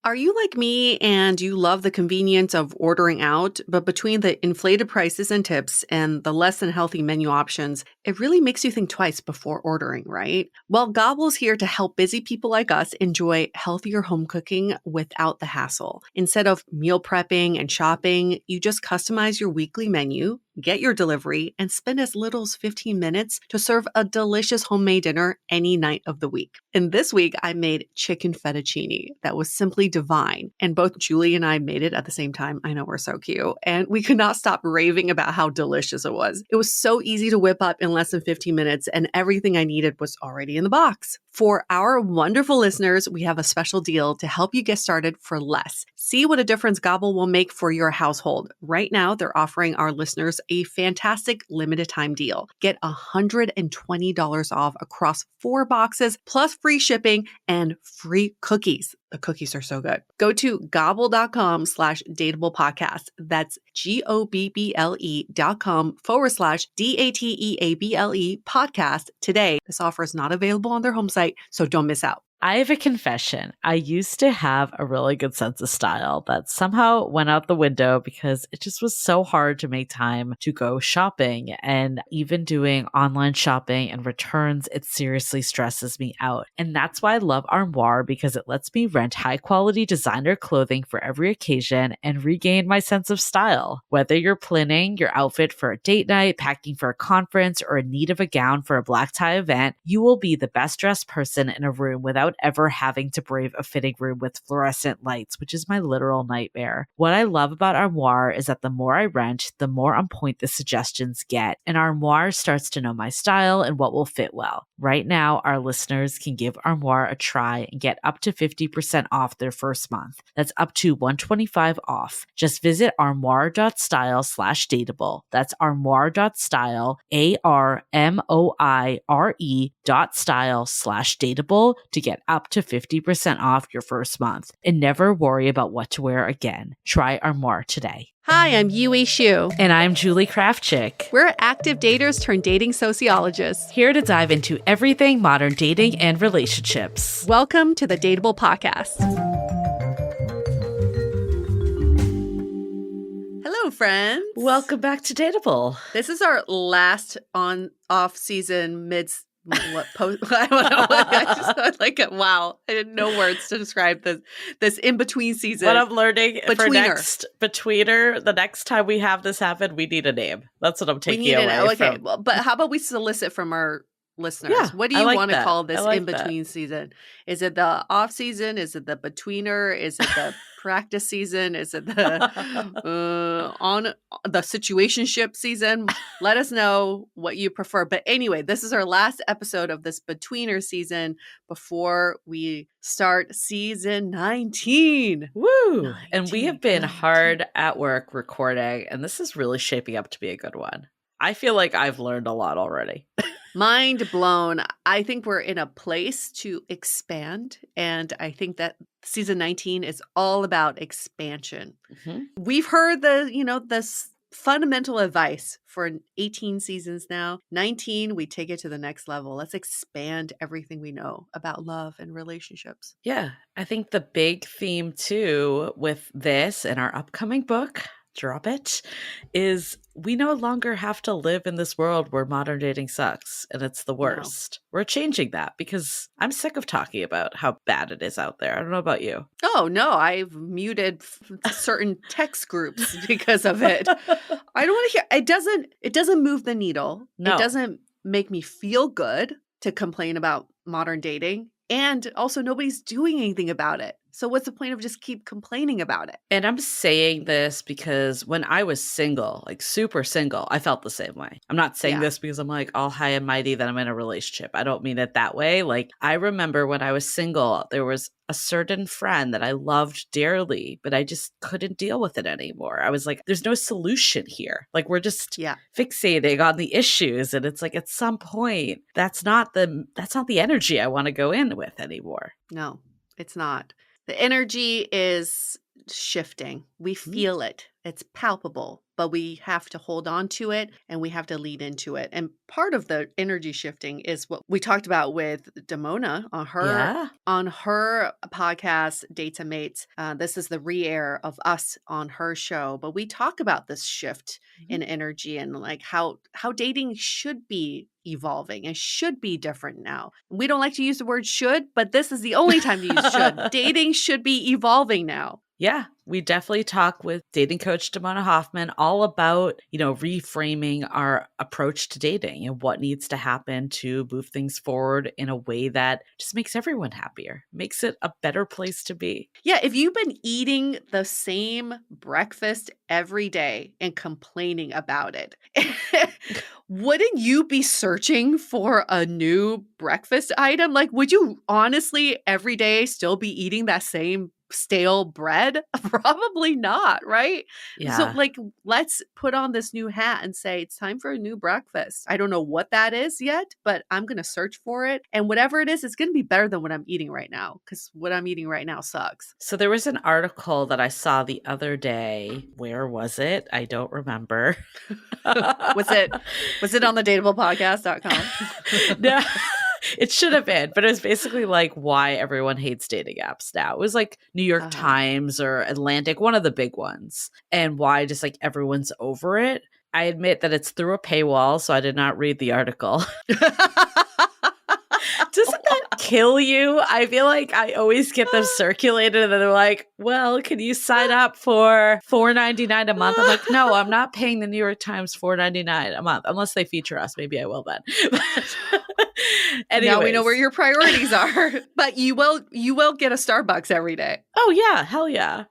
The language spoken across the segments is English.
Are you like me and you love the convenience of ordering out, but between the inflated prices and tips and the less than healthy menu options, it really makes you think twice before ordering, right? Well, Gobble's here to help busy people like us enjoy healthier home cooking without the hassle. Instead of meal prepping and shopping, you just customize your weekly menu, get your delivery, and spend as little as 15 minutes to serve a delicious homemade dinner any night of the week. And this week, I made chicken fettuccine that was simply divine. And both Julie and I made it at the same time. I know we're so cute. And we could not stop raving about how delicious it was. It was so easy to whip up in less than 15 minutes, and everything I needed was already in the box. For our wonderful listeners, we have a special deal to help you get started for less. See what a difference Gobble will make for your household. Right now, they're offering our listeners a fantastic limited time deal. Get $120 off across 4 boxes, plus free shipping and free cookies. The cookies are so good. Go to gobble.com/dateable podcast. That's GOBBLE.com/DATEABLE podcast today. This offer is not available on their home site, so don't miss out. I have a confession. I used to have a really good sense of style that somehow went out the window because it just was so hard to make time to go shopping. And even doing online shopping and returns, it seriously stresses me out. And that's why I love Armoire, because it lets me rent high quality designer clothing for every occasion and regain my sense of style. Whether you're planning your outfit for a date night, packing for a conference, or in need of a gown for a black tie event, you will be the best dressed person in a room without ever having to brave a fitting room with fluorescent lights, which is my literal nightmare. What I love about Armoire is that the more I rent, the more on point the suggestions get, and Armoire starts to know my style and what will fit well. Right now, our listeners can give Armoire a try and get up to 50% off their first month. That's up to $125 off. Just visit armoire.style/dateable. That's armoire.style, ARMOIRE.style/dateable to get up to 50% off your first month and never worry about what to wear again. Try Armoire today. Hi, I'm Yue Xu. And I'm Julie Kraftchick. We're active daters turned dating sociologists. Here to dive into everything modern dating and relationships. Welcome to the Dateable Podcast. Hello, friends. Welcome back to Dateable. This is our last off-season I don't know. I just like it. Wow. I had no words to describe this in-between season. What I'm learning for betweener, the next time we have this happen, we need a name. That's what I'm taking away from. Okay, well, but how about we solicit from our listeners? Yeah, what do you want to call this in-between season? Is it the off-season? Is it the betweener? Is it the practice season? Is it the on the situationship season? Let us know what you prefer. But anyway, this is our last episode of this betweener season before we start season 19. Woo! 19, and we have been hard at work recording, and this is really shaping up to be a good one. I feel like I've learned a lot already. Mind blown. I think we're in a place to expand. And I think that season 19 is all about expansion. Mm-hmm. We've heard this fundamental advice for 18 seasons now. 19, we take it to the next level. Let's expand everything we know about love and relationships. Yeah. I think the big theme too with this and our upcoming book, drop it, is we no longer have to live in this world where modern dating sucks and it's the worst. No. We're changing that because I'm sick of talking about how bad it is out there. I don't know about you. Oh, no. I've muted certain text groups because of it. I don't want to hear. It doesn't move the needle. No. It doesn't make me feel good to complain about modern dating. And also nobody's doing anything about it. So what's the point of just keep complaining about it? And I'm saying this because when I was single, like super single, I felt the same way. I'm not saying this because I'm like all high and mighty that I'm in a relationship. I don't mean it that way. Like I remember when I was single, there was a certain friend that I loved dearly, but I just couldn't deal with it anymore. I was like, there's no solution here. Like we're just fixating on the issues. And it's like at some point, that's not the energy I want to go in with anymore. No, it's not. The energy is shifting. We feel it. It's palpable. but we have to hold on to it and we have to lead into it. And part of the energy shifting is what we talked about with Damona Yeah. on her podcast, Dates and Mates. This is the re-air of us on her show, but we talk about this shift in energy and like how dating should be evolving and should be different now. We don't like to use the word should, but this is the only time to use should. Dating should be evolving now. Yeah, we definitely talk with dating coach Damona Hoffman all about, reframing our approach to dating and what needs to happen to move things forward in a way that just makes everyone happier, makes it a better place to be. Yeah, if you've been eating the same breakfast every day and complaining about it, wouldn't you be searching for a new breakfast item? Like, would you honestly every day still be eating that same stale bread? Probably not, right? So, Yeah. like, let's put on this new hat and say it's time for a new breakfast. I don't know what that is yet, but I'm going to search for it. And whatever it is, it's going to be better than what I'm eating right now because what I'm eating right now sucks. So there was an article that I saw the other day. Where was it? I don't remember. Was it on the dateablepodcast.com? No. It should have been, but it was basically like why everyone hates dating apps now. It was like New York Times or Atlantic, one of the big ones, and why just like everyone's over it. I admit that it's through a paywall, so I did not read the article. Doesn't that kill you? I feel like I always get them circulated and they're like, well, can you sign up for $4.99 a month? I'm like, no, I'm not paying the New York Times $4.99 a month unless they feature us. Maybe I will then. Now we know where your priorities are, but you will get a Starbucks every day. Oh yeah, hell yeah.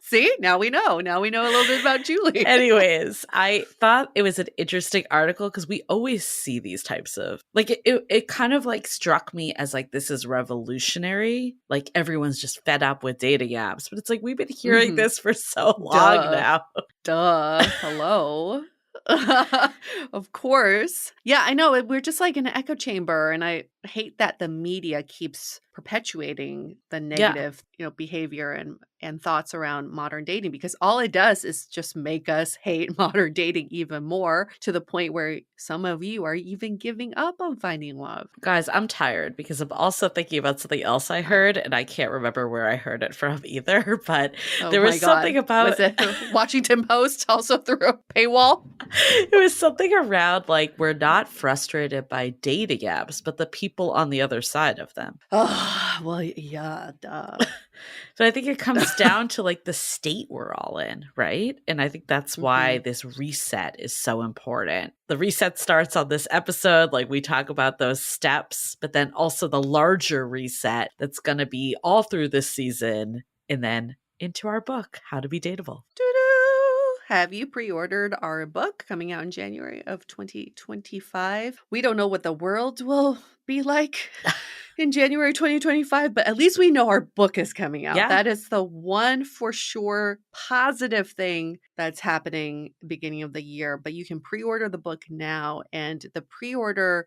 See, now we know. Now we know a little bit about Julie. Anyways, I thought it was an interesting article because we always see these types of like it kind of like struck me as like this is revolutionary. Like everyone's just fed up with dating apps, but it's like we've been hearing this for so long now. Hello. Of course. Yeah, I know. We're just like in an echo chamber, and I hate that the media keeps perpetuating the negative, behavior and thoughts around modern dating because all it does is just make us hate modern dating even more to the point where some of you are even giving up on finding love. Guys, I'm tired because I'm also thinking about something else I heard and I can't remember where I heard it from either, but there was something about was it Washington Post also through a paywall? It was something around like we're not frustrated by dating apps, but the people on the other side of them. Oh, well, yeah, duh. But I think it comes down to like the state we're all in, right? And I think that's why this reset is so important. The reset starts on this episode. Like we talk about those steps, but then also the larger reset that's going to be all through this season and then into our book, How to Be Dateable. Have you pre-ordered our book coming out in January of 2025? We don't know what the world will be like in January 2025, but at least we know our book is coming out. Yeah. That is the one for sure positive thing that's happening beginning of the year. But you can pre-order the book now, and the pre-order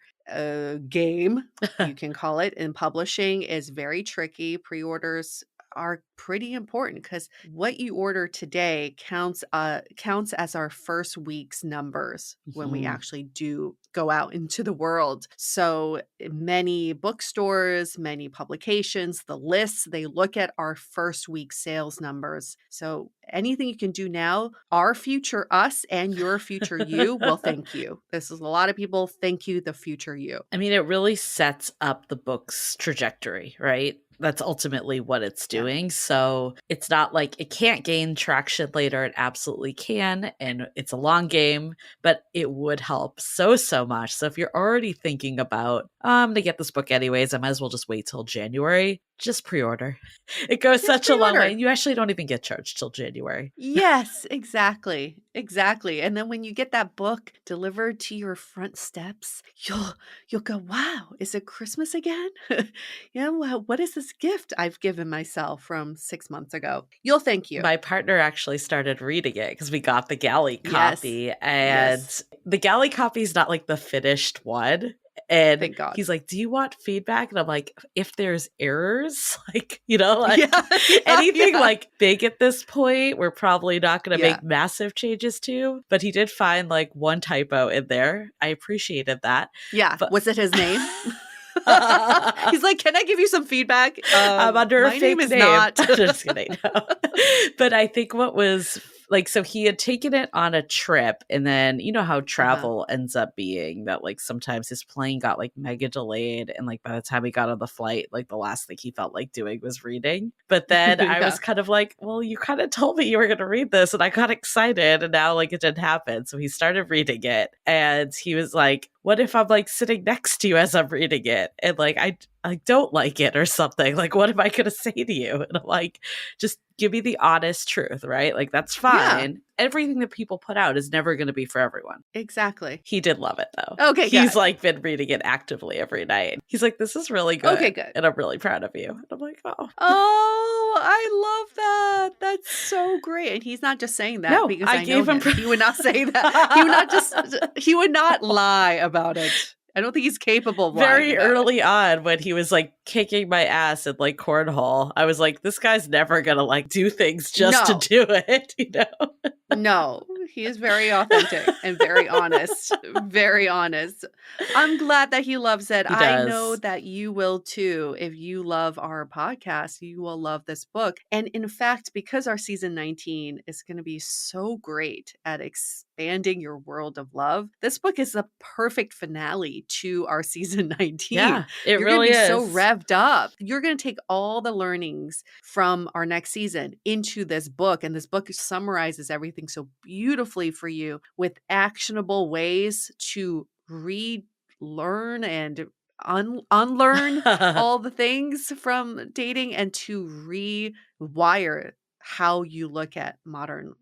game, you can call it, in publishing is very tricky. Pre-orders are pretty important because what you order today counts as our first week's numbers when we actually do go out into the world. So many bookstores, many publications, the lists, they look at our first week sales numbers. So anything you can do now, our future us and your future you will thank you. This is a lot of people thank you, the future you. I mean, it really sets up the book's trajectory, right? That's ultimately what it's doing. Yeah. So it's not like it can't gain traction later. It absolutely can. And it's a long game, but it would help so much. So if you're already thinking about, I'm going to get this book anyways, I might as well just wait till January. Just pre-order. It goes such a long way. And you actually don't even get charged till January. Yes, exactly. Exactly. And then when you get that book delivered to your front steps, you'll go, wow, is it Christmas again? Well, what is this gift I've given myself from 6 months ago? You'll thank you. My partner actually started reading it because we got the galley copy. And the galley copy is not like the finished one. And Thank God. he's like, do you want feedback? And I'm like, if there's errors, like, you know, like Yeah, yeah, anything yeah. like big at this point, we're probably not going to Yeah, make massive changes to. But he did find like one typo in there. I appreciated that. yeah. But Was it his name? He's like, can I give you some feedback? I'm under a My name fake is name. not. Just kidding. No. But I think what was like, so he had taken it on a trip, and then you know how Uh-huh. travel ends up being that like sometimes his plane got like mega delayed, and like by the time he got on the flight, like the last thing he felt like doing was reading. But then I Yeah. was kind of like, well, you kind of told me you were going to read this, and I got excited, and now like it didn't happen. So he started reading it, and he was like, what if I'm like sitting next to you as I'm reading it? And like, I don't like it or something. Like, what am I going to say to you? And I'm like, just give me the honest truth, right? Like, that's Yeah, fine. Everything that people put out is never going to be for everyone. exactly. He did love it though. Okay, He's good. like been reading it actively every night. He's like, this is really Okay, good. good. And I'm really proud of you. And I'm like, oh, Oh, I love that. That's so great. And he's not just saying that no, because I I know gave him. him. He would not say that. He would not lie about it. I don't think he's capable of lying Very about it. early on when he was like kicking my ass at like cornhole, I was like, this guy's never gonna like do things just to No, do it, you know? no, he is very authentic and very honest. Very honest. I'm glad that he loves it. He I know does. that you will too. If you love our podcast, you will love this book. And in fact, because our season 19 is going to be so great at expanding your world of love, this book is a perfect finale to our season 19. Yeah, it You're going to really be so is. revved up. You're going to take all the learnings from our next season into this book. And this book summarizes everything so beautifully for you with actionable ways to read, learn, and unlearn all the things from dating and to rewire how you look at modern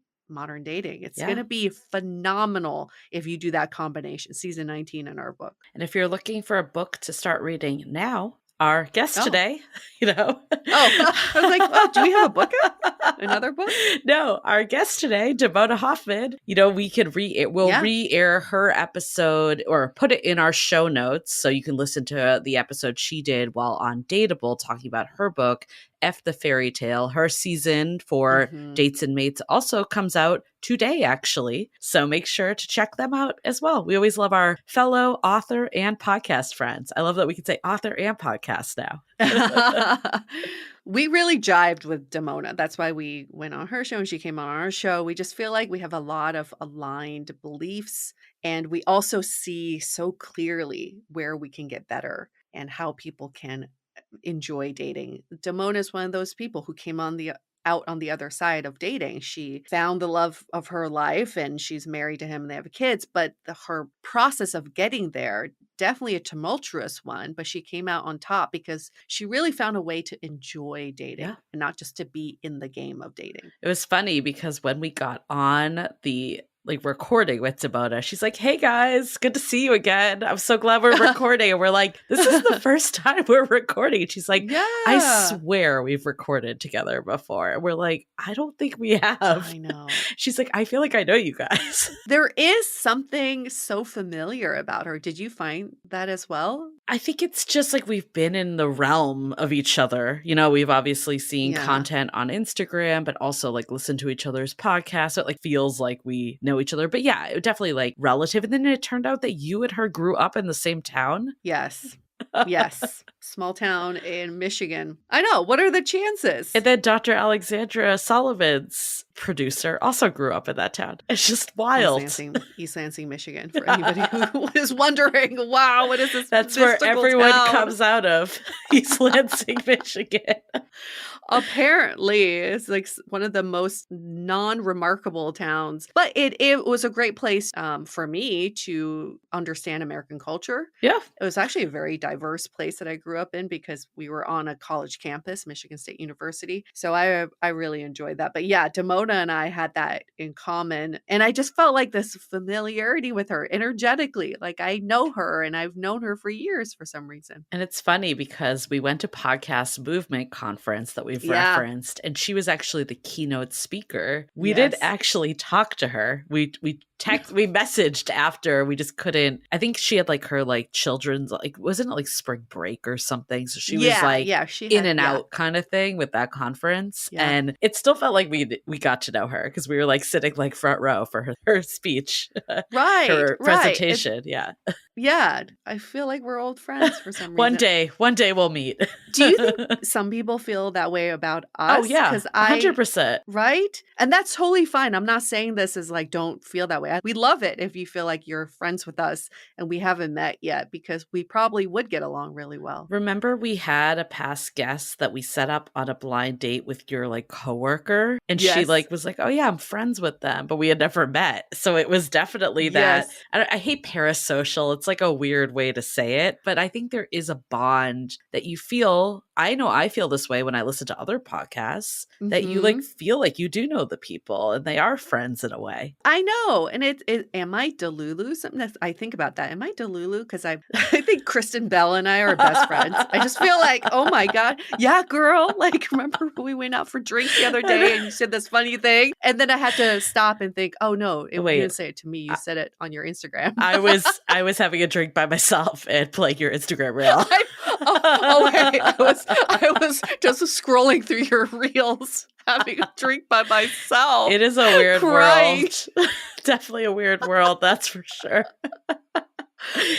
dating. It's going Yeah. to be phenomenal if you do that combination, season 19 in our book. And if you're looking for a book to start reading now, our guest Oh, today, you know. oh, I was like, oh, do we have a book out? Another book? No, our guest today, Damona Hoffman, you know, we'll Yeah. re-air her episode or put it in our show notes so you can listen to the episode she did while on Dateable talking about her book, F the Fairy Tale. Her season for Hmm. Dates and Mates also comes out today, actually. So make sure to check them out as well. We always love our fellow author and podcast friends. I love that we can say author and podcast now. We really jived with Damona. That's why we went on her show and she came on our show. We just feel like we have a lot of aligned beliefs, and we also see so clearly where we can get better and how people can enjoy dating. Damona is one of those people who came on the out on the other side of dating. She found the love of her life and she's married to him and they have kids, but her process of getting there, definitely a tumultuous one, but she came out on top because she really found a way to enjoy dating Yeah. and not just to be in the game of dating. It was funny because when we got on the like recording with Damona, she's like, hey guys, good to see you again. I'm so glad we're recording. And we're like, this is the first time we're recording. And she's like, I Yeah. swear we've recorded together before. And we're like, I don't think we have. I know. She's like, I feel like I know you guys. There is something so familiar about her. Did you find that as well? I think it's just like we've been in the realm of each other. You know, we've obviously seen Yeah. content on Instagram, but also like listened to each other's podcasts. So it like feels like we know each other. But yeah, it definitely like relative. And then it turned out that you and her grew up in the same town. Yes. Yes. Small town in Michigan. I know. What are the chances? And then Dr. Alexandra Sullivan's producer also grew up in that town. It's just wild. East Lansing, Michigan, for anybody who is wondering, wow, what is this? That's where mystical everyone town? comes out of, East Lansing, Michigan. Apparently, it's like one of the most non-remarkable towns, but it was a great place for me to understand American culture. Yeah. It was actually a very diverse place that I grew up in because we were on a college campus, Michigan State University. So I really enjoyed that. But yeah, Damona and I had that in common. And I just felt like this familiarity with her energetically. Like I know her and I've known her for years for some reason. And it's funny because we went to Podcast Movement Conference that we've Yeah. referenced, and she was actually the keynote speaker. We Yes. did actually talk to her. We we messaged after. We just couldn't. I think she had like her like children's, like, wasn't it like spring break or something? So she was like Yeah, she in had, and yeah, out kind of thing with that conference. yeah. And it still felt like we got to know her because we were like sitting like front row for her speech, Right, her right. presentation. Yeah. Yeah, I feel like we're old friends for some One reason. day we'll meet. Do you think some people feel that way about Oh us? yeah, Because 100%. right? And that's totally fine. I'm not saying this as like, don't feel that way. We love it if you feel like you're friends with us and we haven't met yet, because we probably would get along really well. Remember we had a past guest that we set up on a blind date with your like coworker, and she Yes. like was like, "Oh yeah, I'm friends with them," but we had never met. So it was definitely that. Yes. I hate parasocial. It's like a weird way to say it, but I think there is a bond that you feel. I know I feel this way when I listen to other podcasts, that you like Hmm. feel like you do know the people and they are friends in a way. I know. And am I Delulu? Something that I think about that. Am I Delulu? Because I think Kristen Bell and I are best friends. I just feel like, oh my God. Yeah, girl. Like, remember when we went out for drinks the other day and you said this funny thing? And then I had to stop and think, oh no, you Wait, didn't say it to me. You said it on your Instagram. I was having a drink by myself and playing your Instagram reel. Okay. I was just scrolling through your reels, having a drink by myself. It is a weird crying. world. Definitely a weird world, that's for sure.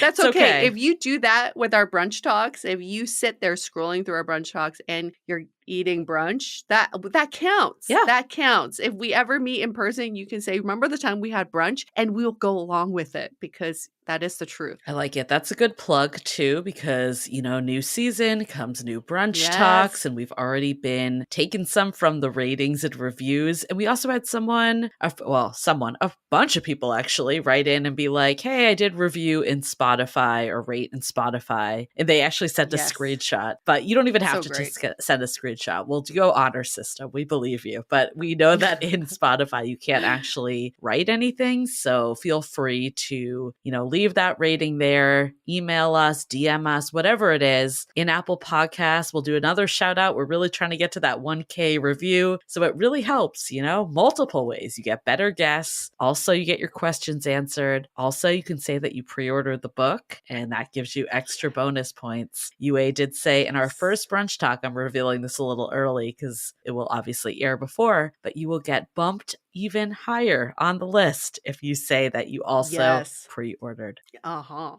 That's It's okay. If you do that with our brunch talks, if you sit there scrolling through our brunch talks and you're eating brunch, that counts. Yeah. That counts. If we ever meet in person, you can say, remember the time we had brunch? And we'll go along with it because that is the truth. I like it. That's a good plug too, because, new season comes new brunch Yes. talks, and we've already been taking some from the ratings and reviews. And we also had a bunch of people actually write in and be like, hey, I did review in Spotify or rate in Spotify. And they actually sent a Yes. screenshot, but you don't even have So to great. just send a screenshot. We'll go honor system. We believe you, but we know that in Spotify, you can't actually write anything. So feel free to, leave that rating there, email us, DM us, whatever it is. In Apple Podcasts, we'll do another shout out. We're really trying to get to that 1K review. So it really helps, multiple ways. You get better guests. Also, you get your questions answered. Also, you can say that you pre-ordered the book, and that gives you extra bonus points. UA did say in our first brunch talk, I'm revealing this a little early because it will obviously air before, but you will get bumped even higher on the list if you say that you also pre-ordered. Uh-huh.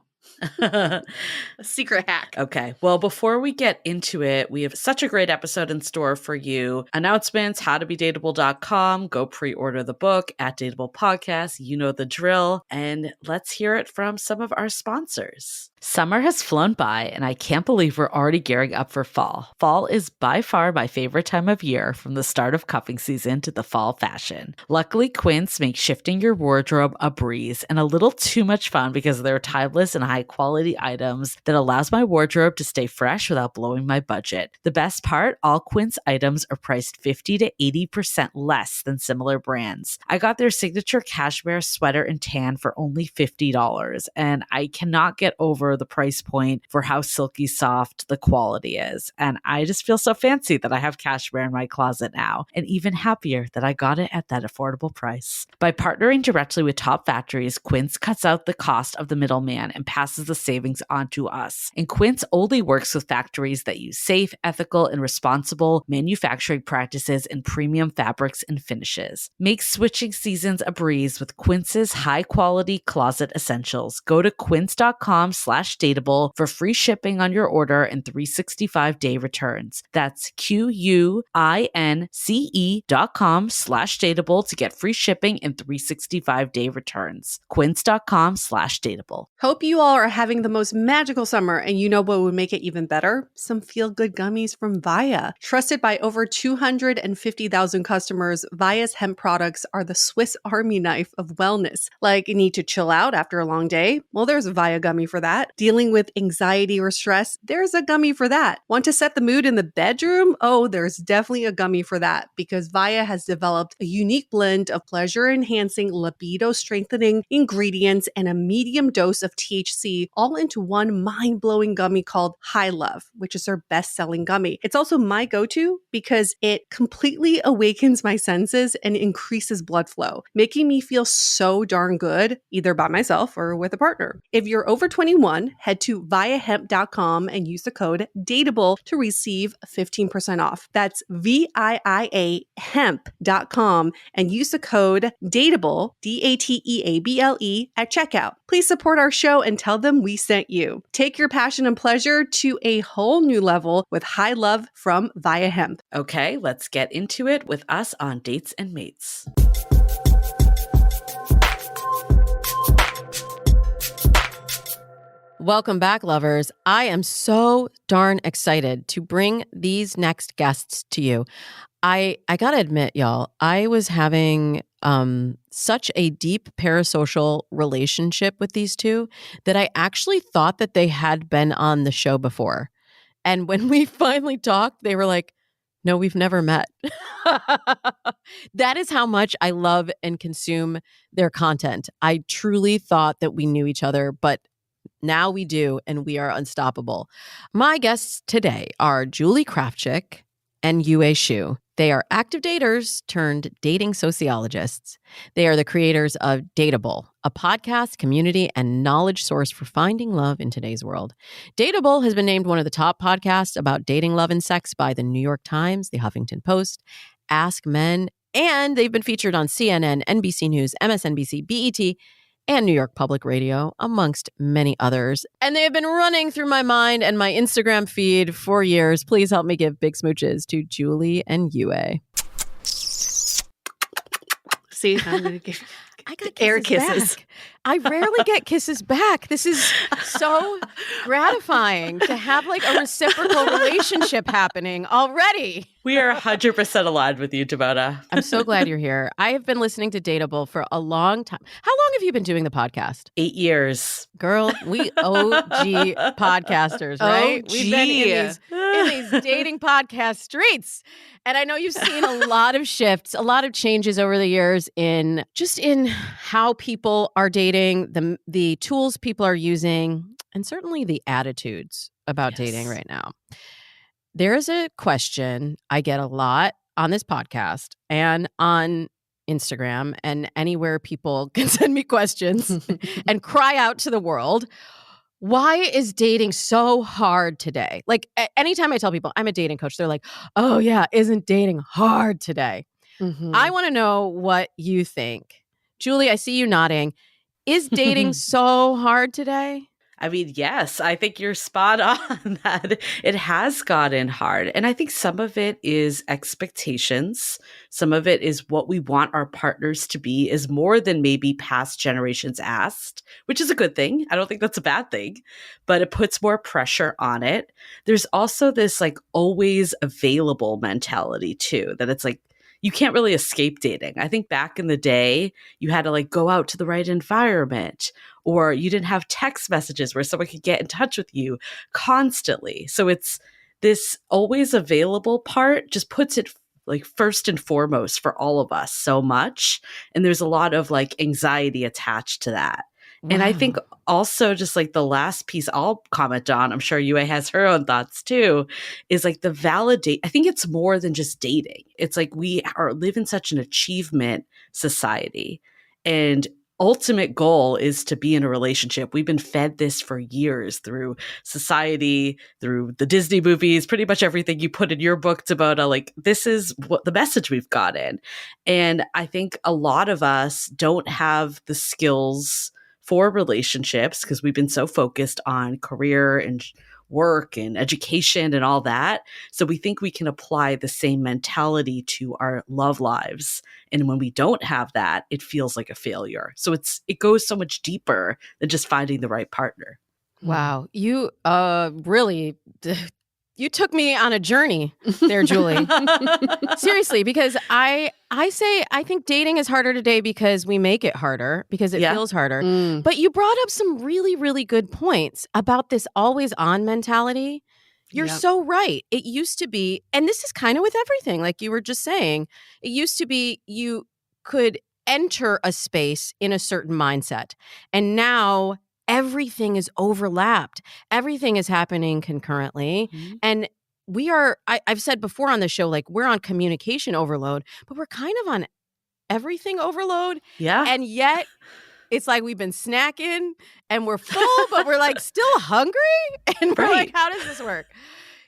A secret hack. Okay. Well, before we get into it, we have such a great episode in store for you. Announcements, howtobedateable.com. Go pre-order the book at Dateable Podcast. You know the drill. And let's hear it from some of our sponsors. Summer has flown by, and I can't believe we're already gearing up for fall. Fall is by far my favorite time of year, from the start of cuffing season to the fall fashion. Luckily, Quince makes shifting your wardrobe a breeze and a little too much fun because of their timeless and high-quality items that allows my wardrobe to stay fresh without blowing my budget. The best part, all Quince items are priced 50 to 80% less than similar brands. I got their signature cashmere sweater and tan for only $50, and I cannot get over the price point for how silky soft the quality is. And I just feel so fancy that I have cashmere in my closet now, and even happier that I got it at that affordable price. By partnering directly with top factories, Quince cuts out the cost of the middleman and passes the savings on to us. And Quince only works with factories that use safe, ethical, and responsible manufacturing practices and premium fabrics and finishes. Make switching seasons a breeze with Quince's high-quality closet essentials. Go to quince.com/dateable for free shipping on your order and 365-day returns. That's QUINCE.com/dateable to get free shipping and 365-day returns. Quince.com/dateable. Hope you all are having the most magical summer, and you know what would make it even better? Some feel-good gummies from Via. Trusted by over 250,000 customers, Via's hemp products are the Swiss Army knife of wellness. Like, you need to chill out after a long day? Well, there's a Via gummy for that. Dealing with anxiety or stress? There's a gummy for that. Want to set the mood in the bedroom? Oh, there's definitely a gummy for that, because Via has developed a unique blend of pleasure-enhancing, libido-strengthening ingredients and a medium dose of THC C, all into one mind-blowing gummy called High Love, which is their best-selling gummy. It's also my go-to because it completely awakens my senses and increases blood flow, making me feel so darn good, either by myself or with a partner. If you're over 21, head to viiahemp.com and use the code DATEABLE to receive 15% off. That's VIIA hemp.com and use the code DATEABLE, DATEABLE, at checkout. Please support our show and tell them we sent you. Take your passion and pleasure to a whole new level with High Love from Via Hemp. Okay, let's get into it with us on Dates and Mates. Welcome back, lovers. I am so darn excited to bring these next guests to you. I gotta admit, y'all, I was having such a deep parasocial relationship with these two that I actually thought that they had been on the show before. And when we finally talked, they were like, no, we've never met. That is how much I love and consume their content. I truly thought that we knew each other, but now we do, and we are unstoppable. My guests today are Julie Krafchick and Yue Xu. They are active daters turned dating sociologists. They are the creators of Dateable, a podcast, community, and knowledge source for finding love in today's world. Dateable has been named one of the top podcasts about dating, love, and sex by the New York Times, the Huffington Post, Ask Men, and they've been featured on CNN, NBC News, MSNBC, BET, and New York Public Radio, amongst many others. And they have been running through my mind and my Instagram feed for years. Please help me give big smooches to Julie and Yue. See, I'm going to give I got air kisses. back. I rarely get kisses back. This is so gratifying to have like a reciprocal relationship happening already. We are 100% aligned with you, Damona. I'm so glad you're here. I have been listening to Dateable for a long time. How long have you been doing the podcast? 8 years. Girl, we OG podcasters, right? OG. We've been in these dating podcast streets. And I know you've seen a lot of shifts, a lot of changes over the years in how people are dating, the tools people are using, and certainly the attitudes about dating right now. There is a question I get a lot on this podcast and on Instagram and anywhere people can send me questions and cry out to the world. Why is dating so hard today? Like anytime I tell people I'm a dating coach, they're like, oh yeah, isn't dating hard today? Mm-hmm. I want to know what you think. Julie, I see you nodding. Is dating so hard today? I mean, yes, I think you're spot on that it has gotten hard. And I think some of it is expectations. Some of it is what we want our partners to be is more than maybe past generations asked, which is a good thing. I don't think that's a bad thing, but it puts more pressure on it. There's also this like always available mentality too, that it's like, you can't really escape dating. I think back in the day, you had to like go out to the right environment, or you didn't have text messages where someone could get in touch with you constantly. So it's this always available part just puts it like first and foremost for all of us so much. And there's a lot of like anxiety attached to that. Wow. And I think also just like the last piece I'll comment on, I'm sure Yue has her own thoughts too, is like the validate. I think it's more than just dating. It's like we live in such an achievement society, and ultimate goal is to be in a relationship. We've been fed this for years through society, through the Disney movies, pretty much everything you put in your book, Damona. Like this is what the message we've gotten. And I think a lot of us don't have the skills for relationships because we've been so focused on career and work and education and all that. So we think we can apply the same mentality to our love lives. And when we don't have that, it feels like a failure. So it goes so much deeper than just finding the right partner. Wow. You really you took me on a journey there, Julie. Seriously, because I say I think dating is harder today because we make it harder, because it feels harder. But you brought up some really, really good points about this always on mentality. You're so right. It used to be, and this is kind of with everything, like you were just saying, it used to be you could enter a space in a certain mindset. And now everything is overlapped. Everything is happening concurrently. Mhm. And I've said before on the show, like we're on communication overload, but we're kind of on everything overload. Yeah. And yet it's like we've been snacking and we're full, but we're like still hungry. And we're like, Right. how does this work?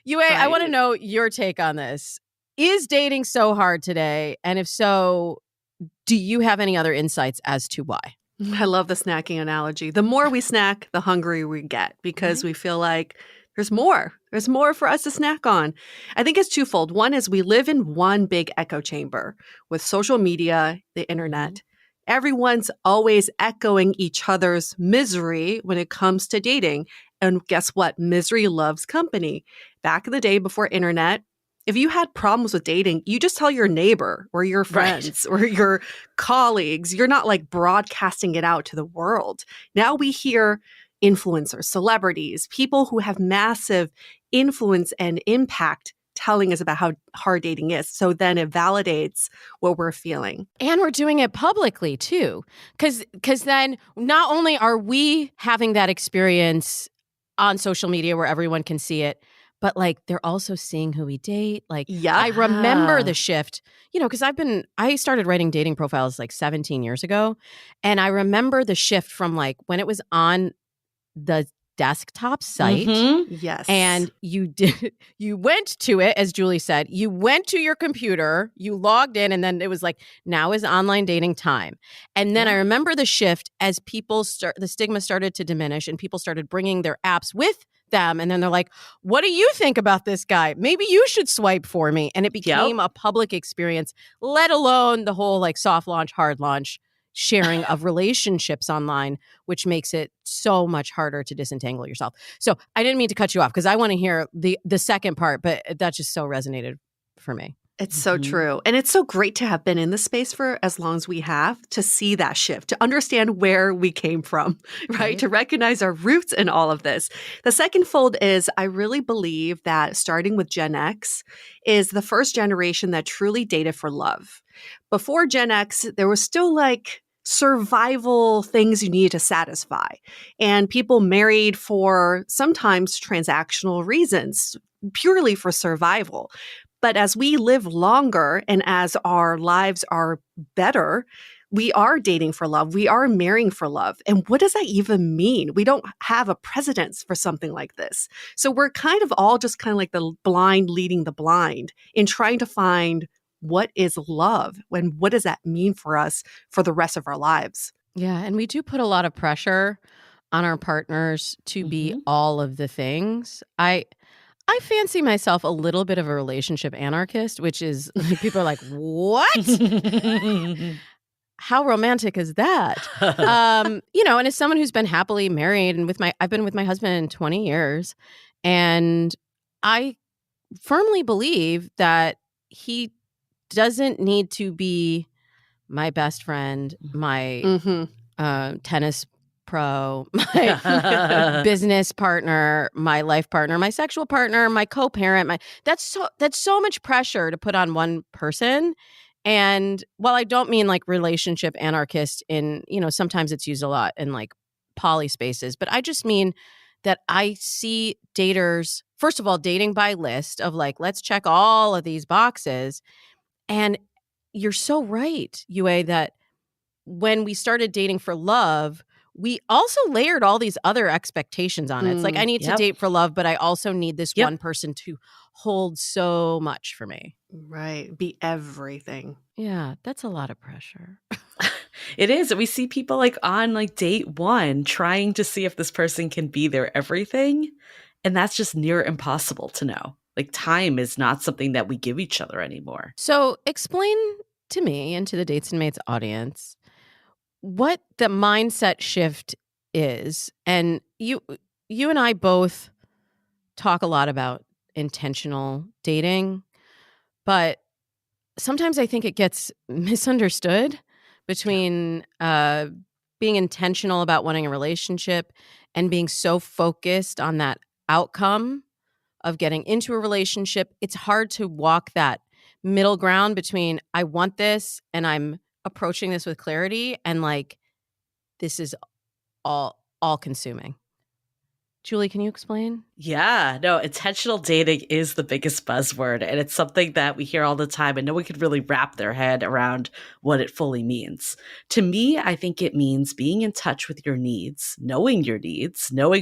Yue, I want to Right. know your take on this. Is dating so hard today? And if so, do you have any other insights as to why? I love the snacking analogy. The more we snack, the hungrier we get because Right. we feel like there's more. There's more for us to snack on. I think it's twofold. One is we live in one big echo chamber with social media, the internet. Everyone's always echoing each other's misery when it comes to dating. And guess what? Misery loves company. Back in the day before internet, if you had problems with dating, you just tell your neighbor or your Right. friends or your colleagues. You're not like broadcasting it out to the world. Now we hear influencers, celebrities, people who have massive influence and impact telling us about how hard dating is. So then it validates what we're feeling. And we're doing it publicly too. Because then not only are we having that experience on social media where everyone can see it, but like they're also seeing who we date. Like Yeah. I remember the shift, because I started writing dating profiles like 17 years ago. And I remember the shift from like when it was on the desktop site. Yes. And you went to it, as Julie said, you went to your computer, you logged in, and then it was like, now is online dating time. And then I remember the shift as the stigma started to diminish and people started bringing their apps with them. And then they're like, what do you think about this guy? Maybe you should swipe for me. And it became a public experience, let alone the whole like soft launch, hard launch sharing of relationships online, which makes it so much harder to disentangle yourself. So I didn't mean to cut you off because I want to hear the second part, but that just so resonated for me. It's so true. And it's so great to have been in this space for as long as we have to see that shift, to understand where we came from, right? To recognize our roots in all of this. The second fold is I really believe that starting with Gen X is the first generation that truly dated for love. Before Gen X, there was still like survival things you needed to satisfy. And people married for sometimes transactional reasons, purely for survival. But as we live longer and as our lives are better, we are dating for love. We are marrying for love. And what does that even mean? We don't have a precedence for something like this. So we're kind of all just kind of like the blind leading the blind in trying to find what is love and what does that mean for us for the rest of our lives. Yeah. And we do put a lot of pressure on our partners to be all of the things. I fancy myself a little bit of a relationship anarchist, which is people are like, what? How romantic is that? And as someone who's been happily married and I've been with my husband 20 years, and I firmly believe that he doesn't need to be my best friend, my tennis pro, my business partner, my life partner, my sexual partner, my co-parent. That's so much pressure to put on one person. And while I don't mean like relationship anarchist in, sometimes it's used a lot in like poly spaces, but I just mean that I see daters, first of all, dating by list of like, let's check all of these boxes. And you're so right, Yue, that when we started dating for love, we also layered all these other expectations on it. It's like, I need to date for love, but I also need this one person to hold so much for me. Right. Be everything. Yeah, that's a lot of pressure. It is. We see people like on like date one trying to see if this person can be their everything. And that's just near impossible to know. Like time is not something that we give each other anymore. So explain to me and to the Dates and Mates audience what the mindset shift is. And you and I both talk a lot about intentional dating, but sometimes I think it gets misunderstood between being intentional about wanting a relationship and being so focused on that outcome of getting into a relationship. It's hard to walk that middle ground between I want this and I'm approaching this with clarity and like this is all all consuming. Julie, can you explain? Yeah, no, intentional dating is the biggest buzzword, and it's something that we hear all the time, and no one could really wrap their head around what it fully means. To me, I think it means being in touch with your needs, knowing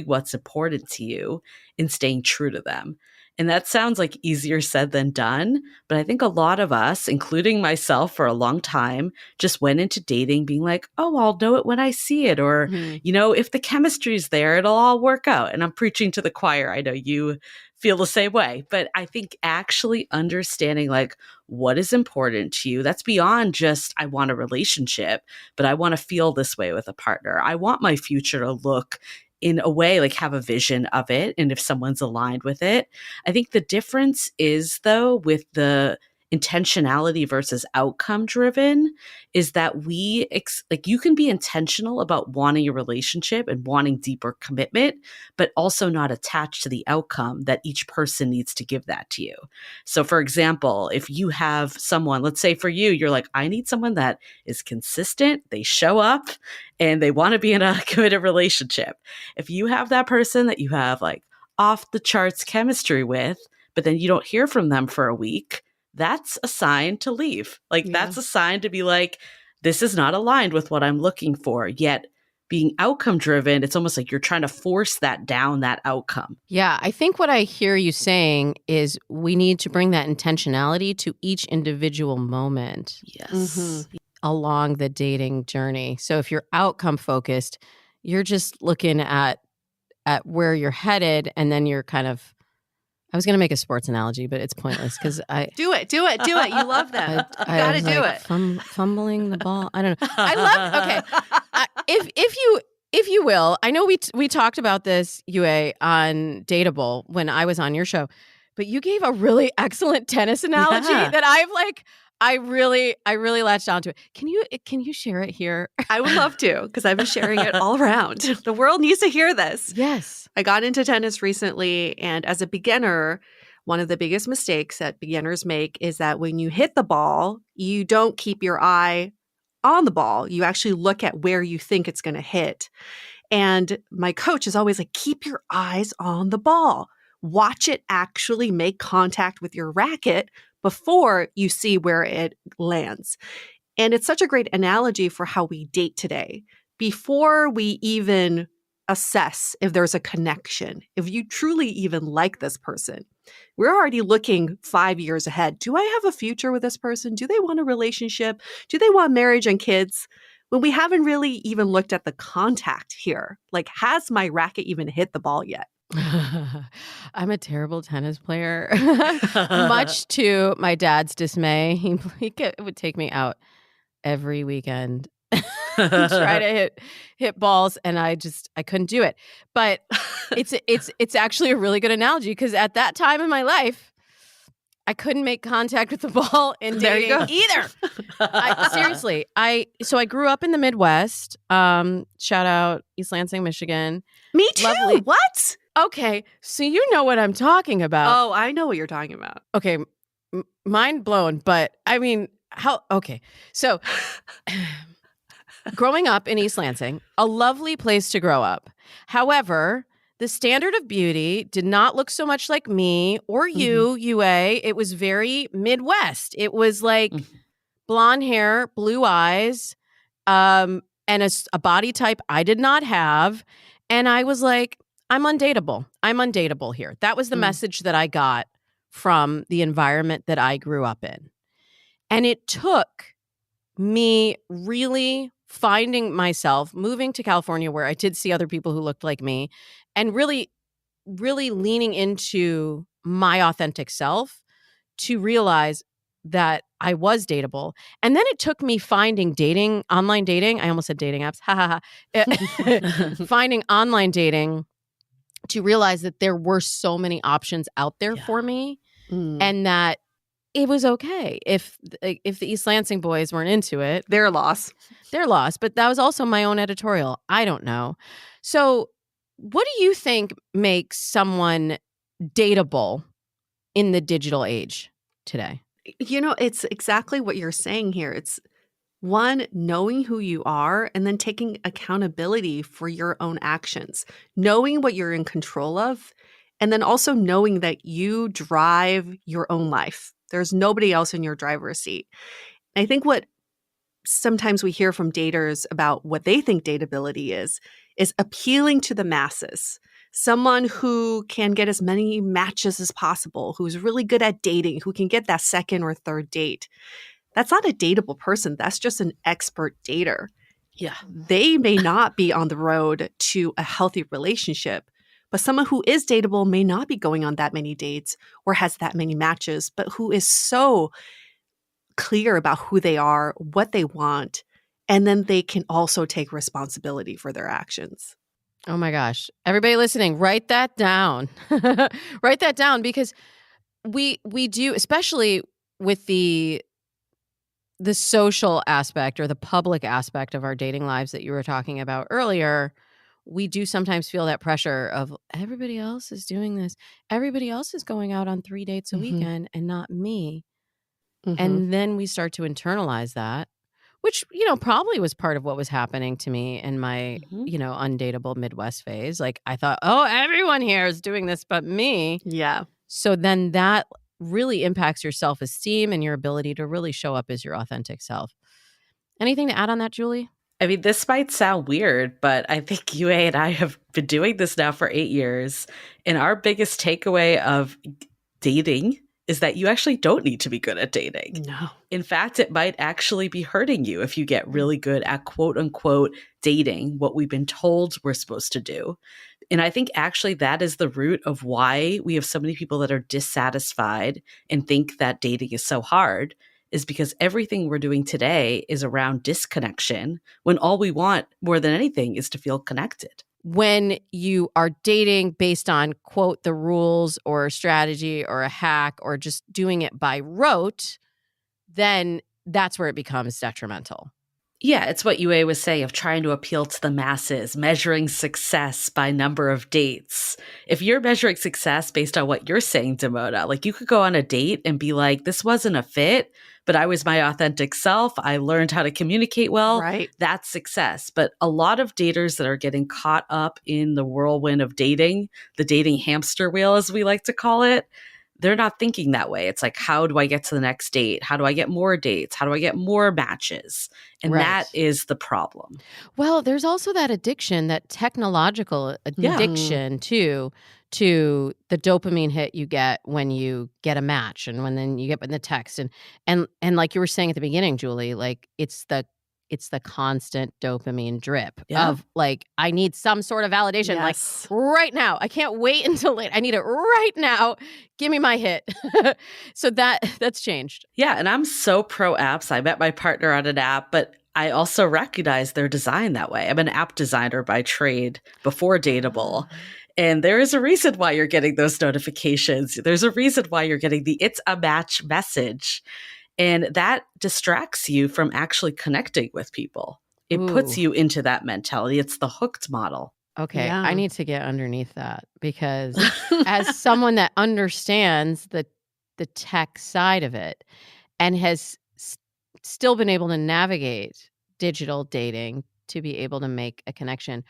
what's important to you, and staying true to them. And that sounds like easier said than done, but I think a lot of us, including myself for a long time, just went into dating being like, oh, I'll know it when I see it, or if the chemistry's there, it'll all work out. And I'm preaching to the choir. I know you feel the same way, but I think actually understanding like what is important to you, that's beyond just, I want a relationship, but I want to feel this way with a partner. I want my future to look in a way, like have a vision of it. And if someone's aligned with it, I think the difference is though, with the intentionality versus outcome driven, is that you can be intentional about wanting a relationship and wanting deeper commitment, but also not attached to the outcome that each person needs to give that to you. So for example, if you have someone, let's say for you, you're like, I need someone that is consistent, they show up, and they want to be in a committed relationship. If you have that person that you have like off the charts chemistry with, but then you don't hear from them for a week, that's a sign to leave. That's a sign to be like, this is not aligned with what I'm looking for. Yet being outcome driven, it's almost like you're trying to force that down, that outcome. Yeah, I think what I hear you saying is we need to bring that intentionality to each individual moment. Yes. Along the dating journey. So if you're outcome focused, you're just looking at where you're headed, and then you're kind of, I was going to make a sports analogy, but it's pointless because I Do it. You love them. You got to do it. Fumbling the ball. I don't know. I love. Okay, if you will, I know we talked about this, Yue, on Dateable when I was on your show, but you gave a really excellent tennis analogy that I really latched onto it. Can you share it here? I would love to, because I've been sharing it all around. The world needs to hear this. Yes. I got into tennis recently, and as a beginner, one of the biggest mistakes that beginners make is that when you hit the ball, you don't keep your eye on the ball. You actually look at where you think it's going to hit. And my coach is always like, keep your eyes on the ball. Watch it actually make contact with your racket before you see where it lands. And it's such a great analogy for how we date today. Before we even assess if there's a connection, if you truly even like this person, we're already looking 5 years ahead. Do I have a future with this person? Do they want a relationship? Do they want marriage and kids? When we haven't really even looked at the contact here. Like, has my racket even hit the ball yet? I'm a terrible tennis player, much to my dad's dismay. He would take me out every weekend, try to hit balls, and I couldn't do it. But it's actually a really good analogy, because at that time in my life, I couldn't make contact with the ball in dating either. Seriously, I grew up in the Midwest. Shout out East Lansing, Michigan. Me too. Lovely. What? Okay, so you know what I'm talking about. Oh, I know what you're talking about. Okay, mind blown, but I mean, okay. So growing up in East Lansing, a lovely place to grow up. However, the standard of beauty did not look so much like me or you, Yue. It was very Midwest. It was like blonde hair, blue eyes, and a body type I did not have. And I was like, I'm undateable. I'm undateable here. That was the message that I got from the environment that I grew up in. And it took me really finding myself, moving to California where I did see other people who looked like me, and really, really leaning into my authentic self to realize that I was dateable. And then it took me finding online dating. I almost said dating apps. Finding online dating to realize that there were so many options out there for me, and that it was okay if the East Lansing boys weren't into it. Their loss. But that was also my own editorial. I don't know. So what do you think makes someone dateable in the digital age today? You know, it's exactly what you're saying here. It's One, knowing who you are and then taking accountability for your own actions, knowing what you're in control of, and then also knowing that you drive your own life. There's nobody else in your driver's seat. I think what sometimes we hear from daters about what they think dateability is appealing to the masses. Someone who can get as many matches as possible, who's really good at dating, who can get that second or third date. That's not a dateable person. That's just an expert dater. Yeah. They may not be on the road to a healthy relationship, but someone who is dateable may not be going on that many dates or has that many matches, but who is so clear about who they are, what they want, and then they can also take responsibility for their actions. Oh my gosh. Everybody listening, write that down. Write that down, because we do, especially with the social aspect or the public aspect of our dating lives that you were talking about earlier, we do sometimes feel that pressure of everybody else is doing this. Everybody else is going out on 3 dates a weekend and not me. And then we start to internalize that, which, probably was part of what was happening to me in my, undateable Midwest phase. Like, I thought, oh, everyone here is doing this but me. Yeah. So then that really impacts your self-esteem and your ability to really show up as your authentic self. Anything to add on that, Julie? I mean, this might sound weird, but I think UA and I have been doing this now for 8 years. And our biggest takeaway of dating is that you actually don't need to be good at dating. No. In fact, it might actually be hurting you if you get really good at quote unquote dating, what we've been told we're supposed to do. And I think actually that is the root of why we have so many people that are dissatisfied and think that dating is so hard, is because everything we're doing today is around disconnection when all we want more than anything is to feel connected. When you are dating based on, quote, the rules or a strategy or a hack or just doing it by rote, then that's where it becomes detrimental. Yeah, it's what UA was saying of trying to appeal to the masses, measuring success by number of dates. If you're measuring success based on what you're saying, Damona, like you could go on a date and be like, this wasn't a fit, but I was my authentic self. I learned how to communicate well. Right. That's success. But a lot of daters that are getting caught up in the whirlwind of dating, the dating hamster wheel, as we like to call it, they're not thinking that way. It's like, how do I get to the next date? How do I get more dates? How do I get more matches? And that is the problem. Well, there's also that addiction, that technological addiction to the dopamine hit you get when you get a match and when then you get in the text. And like you were saying at the beginning, Julie, like it's the constant dopamine drip of like, I need some sort of validation, like right now. I can't wait until late. I need it right now. Give me my hit. So that's changed. Yeah. And I'm so pro apps. I met my partner on an app, but I also recognize they're designed that way. I'm an app designer by trade before Dateable. And there is a reason why you're getting those notifications. There's a reason why you're getting the "it's a match" message. And that distracts you from actually connecting with people. It puts you into that mentality. It's the hooked model. Okay, I need to get underneath that, because as someone that understands the tech side of it and has still been able to navigate digital dating to be able to make a connection,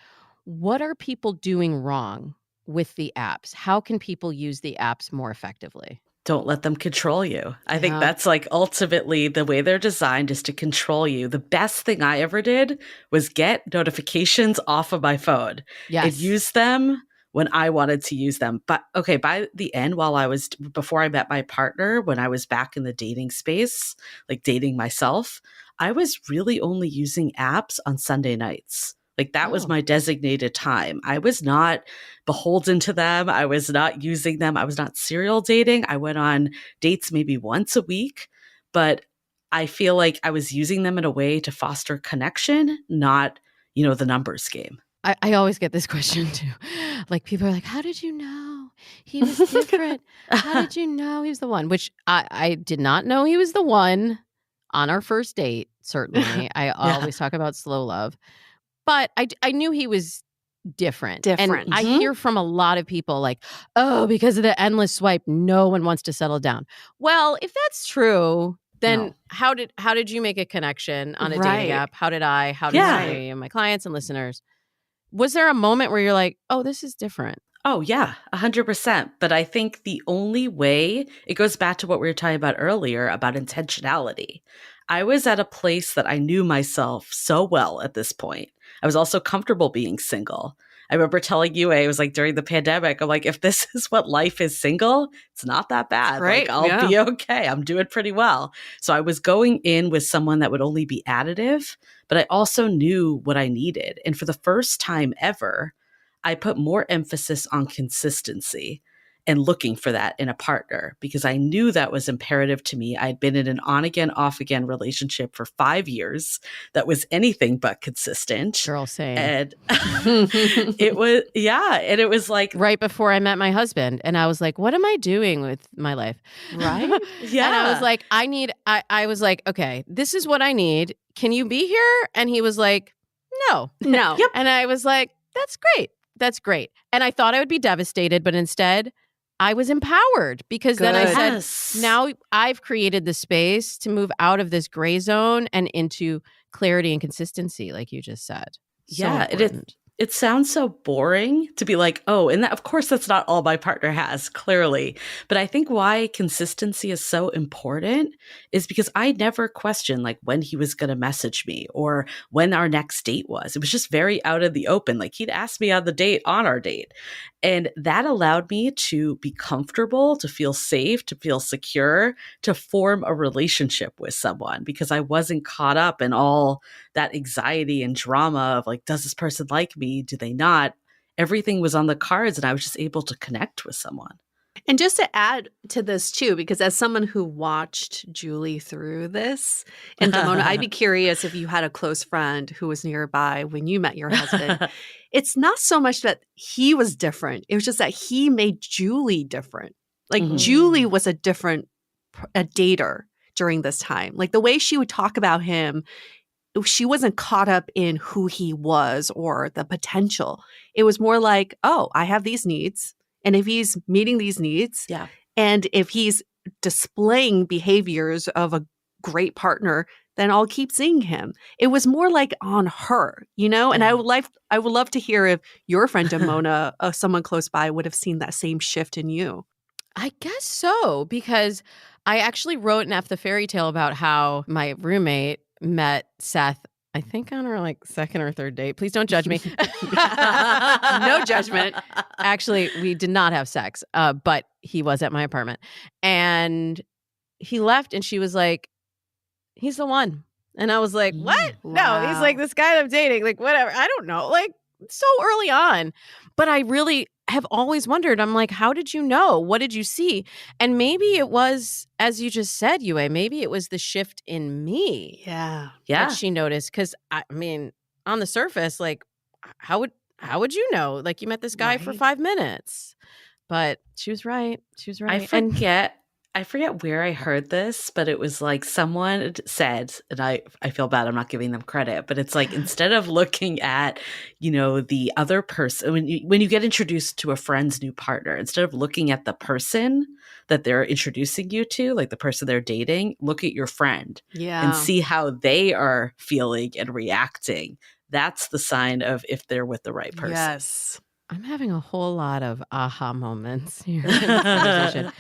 what are people doing wrong with the apps? How can people use the apps more effectively? Don't let them control you. I think that's like ultimately the way they're designed is to control you. The best thing I ever did was get notifications off of my phone and use them when I wanted to use them. But okay, by the end, before I met my partner, when I was back in the dating space, like dating myself, I was really only using apps on Sunday nights. Like that was my designated time. I was not beholden to them. I was not using them. I was not serial dating. I went on dates maybe once a week, but I feel like I was using them in a way to foster connection, not, the numbers game. I always get this question too. Like people are like, how did you know he was different? How did you know he was the one? Which I did not know he was the one on our first date, certainly. I always talk about slow love. But I knew he was different. And I hear from a lot of people like, oh, because of the endless swipe, no one wants to settle down. Well, if that's true, Then No. how did you make a connection on a dating Right. app? How did I? How did Yeah. any of my clients and listeners? Was there a moment where you're like, oh, this is different? Oh, yeah, 100%. But I think the only way it goes back to what we were talking about earlier about intentionality. I was at a place that I knew myself so well at this point. I was also comfortable being single. I remember telling you, it was like during the pandemic, I'm like, if this is what life is single, it's not that bad. Like, Right. I'll Yeah. be okay. I'm doing pretty well. So I was going in with someone that would only be additive, but I also knew what I needed. And for the first time ever, I put more emphasis on consistency and looking for that in a partner because I knew that was imperative to me. I'd been in an on again, off again relationship for 5 years that was anything but consistent. Girl, same. And it was, yeah. And it was like, Right before I met my husband, and I was like, what am I doing with my life? Right? yeah. And I was like, I was like, okay, this is what I need. Can you be here? And he was like, no. No. Yep. And I was like, that's great. That's great. And I thought I would be devastated, but instead I was empowered because then I Good. said, Yes. now I've created the space to move out of this gray zone and into clarity and consistency, like you just said. So Yeah, important. it sounds so boring to be like, oh, and that, of course, that's not all my partner has, clearly. But I think why consistency is so important is because I never questioned like when he was going to message me or when our next date was. It was just very out in the open. Like he'd ask me on the date on our date. And that allowed me to be comfortable, to feel safe, to feel secure, to form a relationship with someone because I wasn't caught up in all that anxiety and drama of like, does this person like me? Do they not? Everything was on the cards and I was just able to connect with someone. And just to add to this too, because as someone who watched Julie through this, and Damona, I'd be curious if you had a close friend who was nearby when you met your husband. It's not so much that he was different. It was just that he made Julie different. Like Mhm. Julie was a dater during this time. Like the way she would talk about him, she wasn't caught up in who he was or the potential. It was more like, oh, I have these needs. And if he's meeting these needs, Yeah. and if he's displaying behaviors of a great partner, then I'll keep seeing him. It was more like on her, you know? And Yeah. I would love to hear if your friend Damona, someone close by, would have seen that same shift in you. I guess so, because I actually wrote an F the Fairy Tale about how my roommate met Seth, I think on our like second or third date. Please don't judge me. No judgment. Actually, we did not have sex, but he was at my apartment. And he left and she was like, he's the one. And I was like, what? No, he's like Wow. this guy that I'm dating. Like, whatever. I don't know. Like, so early on. But I really have always wondered, I'm like, how did you know? What did you see? And maybe it was, as you just said, Yue, maybe it was the shift in me Yeah. Yeah. that she noticed. Cause I mean, on the surface, like, how would you know? Like, you met this guy for Right. 5 minutes. But she was right. She was right. And I forget where I heard this, but it was like someone said, and I feel bad, I'm not giving them credit, but it's like instead of looking at, the other person, when you get introduced to a friend's new partner, instead of looking at the person that they're introducing you to, like the person they're dating, look at your friend Yeah. and see how they are feeling and reacting. That's the sign of if they're with the right person. Yes. I'm having a whole lot of aha moments here in this conversation.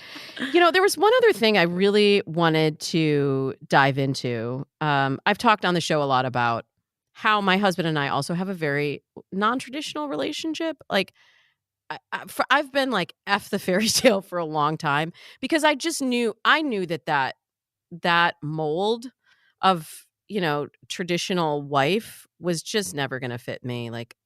There was one other thing I really wanted to dive into. I've talked on the show a lot about how my husband and I also have a very non-traditional relationship. Like, I've been like F the fairy tale for a long time because I knew that mold of, traditional wife was just never going to fit me. Like,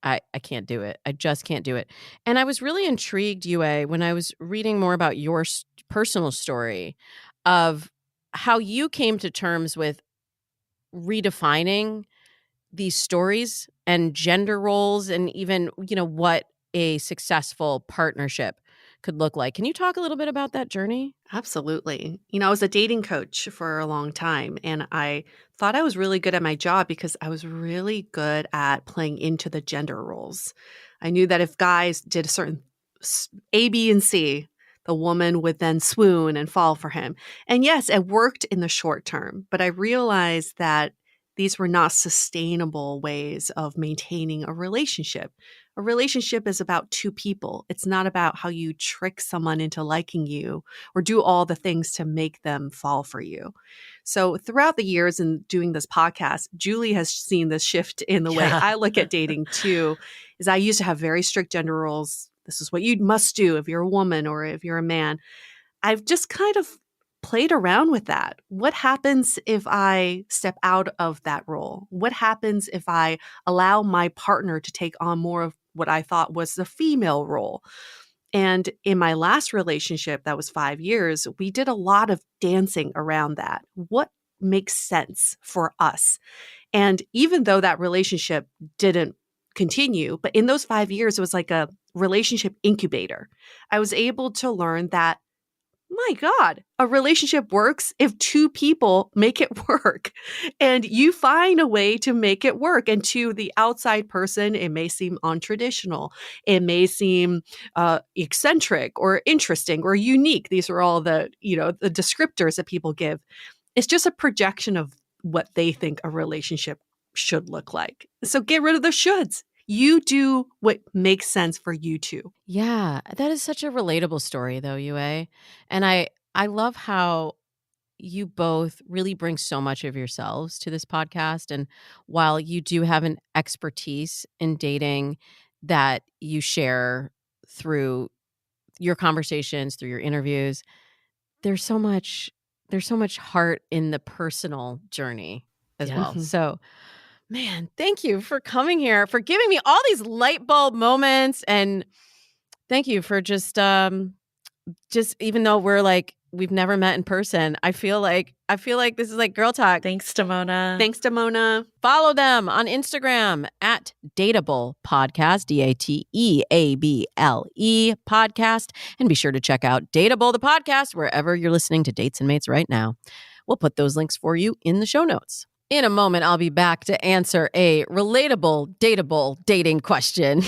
I can't do it. I just can't do it. And I was really intrigued, Yue, when I was reading more about your personal story of how you came to terms with redefining these stories and gender roles and even, what a successful partnership could look like. Can you talk a little bit about that journey? Absolutely. I was a dating coach for a long time, and I thought I was really good at my job because I was really good at playing into the gender roles. I knew that if guys did a certain A, B, and C, the woman would then swoon and fall for him. And yes, it worked in the short term, but I realized that these were not sustainable ways of maintaining a relationship. A relationship is about two people. It's not about how you trick someone into liking you or do all the things to make them fall for you. So, throughout the years and doing this podcast, Julie has seen this shift in the way Yeah. I look at dating too. Is I used to have very strict gender roles. This is what you must do if you're a woman or if you're a man. I've just kind of played around with that. What happens if I step out of that role? What happens if I allow my partner to take on more of what I thought was the female role? And in my last relationship, that was 5 years, we did a lot of dancing around that. What makes sense for us? And even though that relationship didn't continue, but in those 5 years, it was like a relationship incubator. I was able to learn that my God, a relationship works if two people make it work and you find a way to make it work. And to the outside person, it may seem untraditional. It may seem eccentric or interesting or unique. These are all the descriptors that people give. It's just a projection of what they think a relationship should look like. So get rid of the shoulds. You do what makes sense for you two. Yeah, that is such a relatable story though, Yue. And I love how you both really bring so much of yourselves to this podcast. And while you do have an expertise in dating that you share through your conversations, through your interviews, there's so much heart in the personal journey as Yeah. well. So, man, thank you for coming here, for giving me all these light bulb moments, and thank you for just even though we've never met in person, I feel like this is like girl talk. Thanks, Damona. Thanks, Damona. Follow them on Instagram at Dateable Podcast, DATEABLE Podcast. And be sure to check out Dateable the Podcast wherever you're listening to Dates and Mates right now. We'll put those links for you in the show notes. In a moment, I'll be back to answer a relatable, dateable dating question.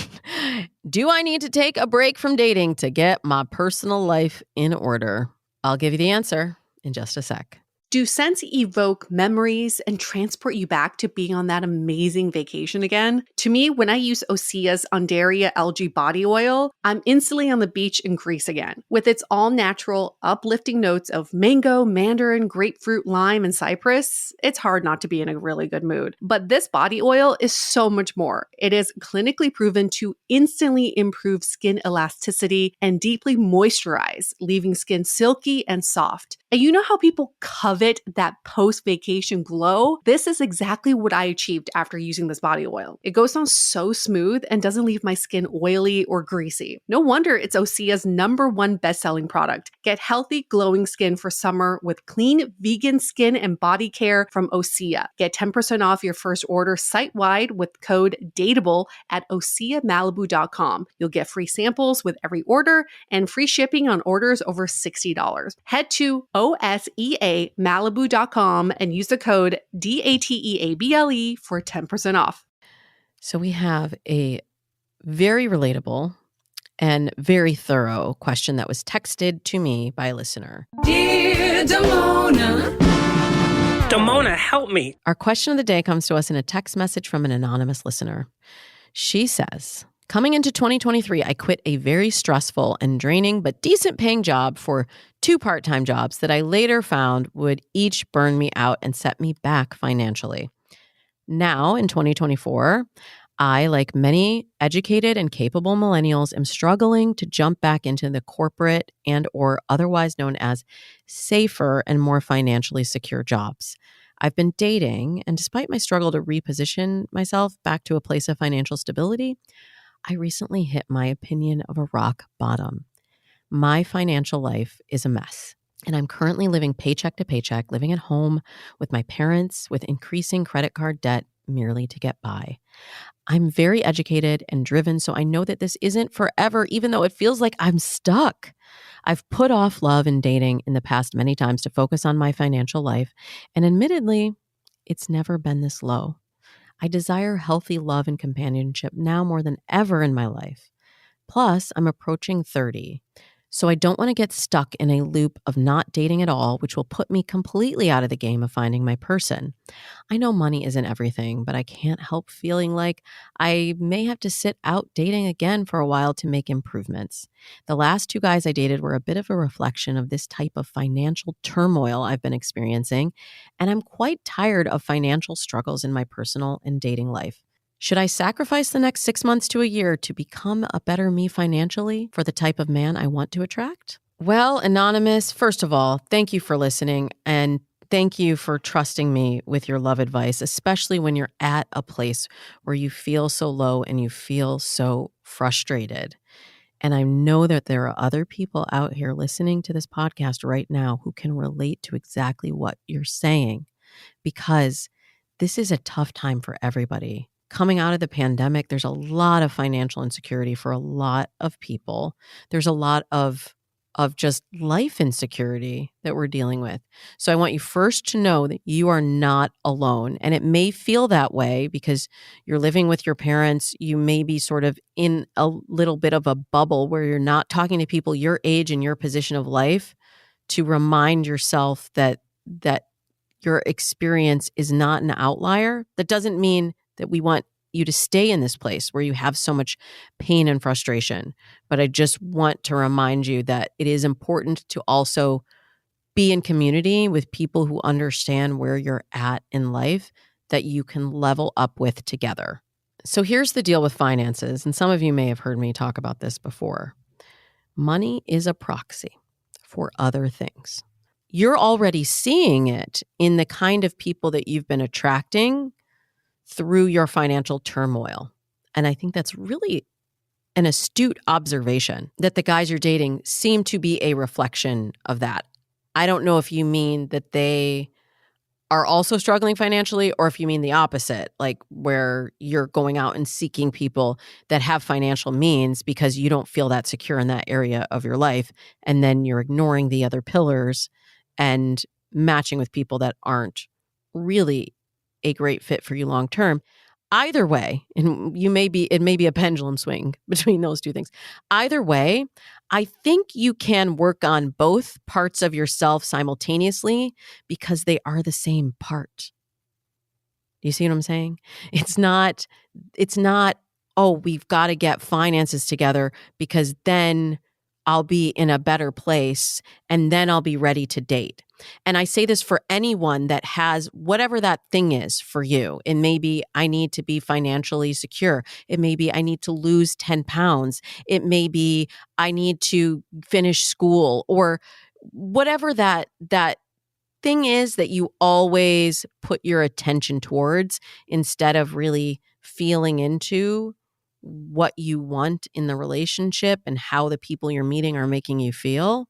Do I need to take a break from dating to get my personal life in order? I'll give you the answer in just a sec. Do scents evoke memories and transport you back to being on that amazing vacation again? To me, when I use Osea's Undaria algae body oil, I'm instantly on the beach in Greece again. With its all-natural, uplifting notes of mango, mandarin, grapefruit, lime, and cypress, it's hard not to be in a really good mood. But this body oil is so much more. It is clinically proven to instantly improve skin elasticity and deeply moisturize, leaving skin silky and soft. And you know how people covet that post-vacation glow? This is exactly what I achieved after using this body oil. It goes on so smooth and doesn't leave my skin oily or greasy. No wonder it's Osea's #1 best-selling product. Get healthy, glowing skin for summer with clean, vegan skin and body care from Osea. Get 10% off your first order site-wide with code DATEABLE at OseaMalibu.com. You'll get free samples with every order and free shipping on orders over $60. Head to OSEAMalibu.com and use the code DATEABLE for 10% off. So we have a very relatable and very thorough question that was texted to me by a listener. Dear Damona. Damona, help me. Our question of the day comes to us in a text message from an anonymous listener. She says, coming into 2023, I quit a very stressful and draining but decent paying job for 2 part-time jobs that I later found would each burn me out and set me back financially. Now, in 2024, I, like many educated and capable millennials, am struggling to jump back into the corporate and or otherwise known as safer and more financially secure jobs. I've been dating, and despite my struggle to reposition myself back to a place of financial stability, I recently hit my opinion of a rock bottom. My financial life is a mess, and I'm currently living paycheck to paycheck, living at home with my parents with increasing credit card debt merely to get by. I'm very educated and driven, so I know that this isn't forever, even though it feels like I'm stuck. I've put off love and dating in the past many times to focus on my financial life, and admittedly, it's never been this low. I desire healthy love and companionship now more than ever in my life. Plus, I'm approaching 30. So I don't want to get stuck in a loop of not dating at all, which will put me completely out of the game of finding my person. I know money isn't everything, but I can't help feeling like I may have to sit out dating again for a while to make improvements. The last two guys I dated were a bit of a reflection of this type of financial turmoil I've been experiencing, and I'm quite tired of financial struggles in my personal and dating life. Should I sacrifice the next 6 months to a year to become a better me financially for the type of man I want to attract? Well, Anonymous, first of all, thank you for listening, and thank you for trusting me with your love advice, especially when you're at a place where you feel so low and you feel so frustrated. And I know that there are other people out here listening to this podcast right now who can relate to exactly what you're saying, because this is a tough time for everybody. Coming out of the pandemic, there's a lot of financial insecurity for a lot of people. There's a lot of just life insecurity that we're dealing with. So I want you first to know that you are not alone. And it may feel that way because you're living with your parents. You may be sort of in a little bit of a bubble where you're not talking to people your age and your position of life to remind yourself that your experience is not an outlier. That doesn't mean that we want you to stay in this place where you have so much pain and frustration. But I just want to remind you that it is important to also be in community with people who understand where you're at in life that you can level up with together. So here's the deal with finances, and some of you may have heard me talk about this before. Money is a proxy for other things. You're already seeing it in the kind of people that you've been attracting through your financial turmoil. And I think that's really an astute observation that the guys you're dating seem to be a reflection of that. I don't know if you mean that they are also struggling financially or if you mean the opposite, like where you're going out and seeking people that have financial means because you don't feel that secure in that area of your life. And then you're ignoring the other pillars and matching with people that aren't really a great fit for you long term. Either way, and it may be a pendulum swing between those two things. Either way, I think you can work on both parts of yourself simultaneously because they are the same part. Do you see what I'm saying? It's not, oh, we've got to get finances together because then I'll be in a better place and then I'll be ready to date. And I say this for anyone that has whatever that thing is for you. It may be, I need to be financially secure. It may be, I need to lose 10 pounds. It may be, I need to finish school, or whatever that thing is that you always put your attention towards instead of really feeling into what you want in the relationship and how the people you're meeting are making you feel.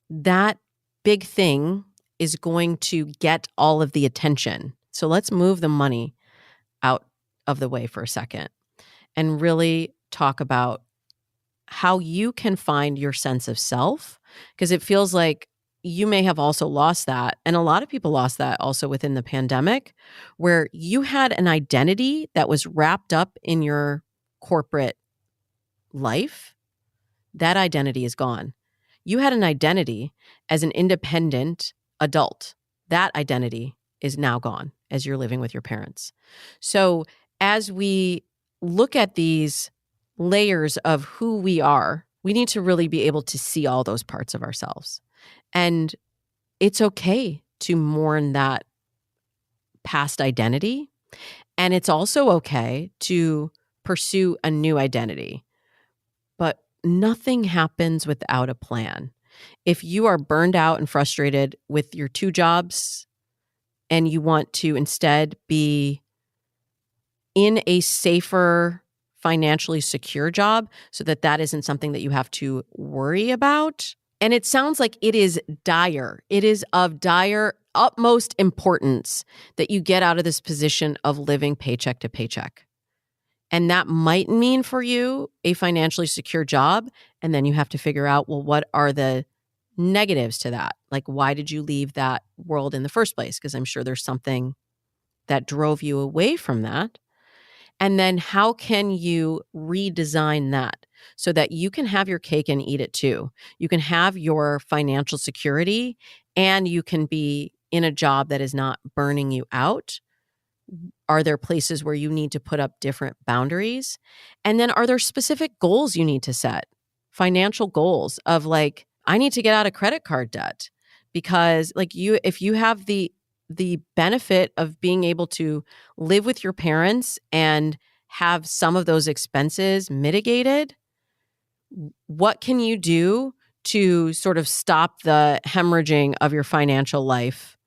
That big thing is going to get all of the attention. So let's move the money out of the way for a second and really talk about how you can find your sense of self, because it feels like you may have also lost that. And a lot of people lost that also within the pandemic, where you had an identity that was wrapped up in your corporate life. That identity is gone. You had an identity as an independent adult. That identity is now gone as you're living with your parents. So as we look at these layers of who we are, we need to really be able to see all those parts of ourselves. And it's okay to mourn that past identity. And it's also okay to pursue a new identity. But nothing happens without a plan. If you are burned out and frustrated with your two jobs and you want to instead be in a safer, financially secure job so that isn't something that you have to worry about. And it sounds like it is dire. It is of dire, utmost importance that you get out of this position of living paycheck to paycheck. And that might mean for you a financially secure job. And then you have to figure out, well, what are the negatives to that? Like, why did you leave that world in the first place? Because I'm sure there's something that drove you away from that. And then how can you redesign that so that you can have your cake and eat it too? You can have your financial security and you can be in a job that is not burning you out. Are there places where you need to put up different boundaries? And then are there specific goals you need to set? Financial goals of like, I need to get out of credit card debt because like if you have the benefit of being able to live with your parents and have some of those expenses mitigated, what can you do to sort of stop the hemorrhaging of your financial life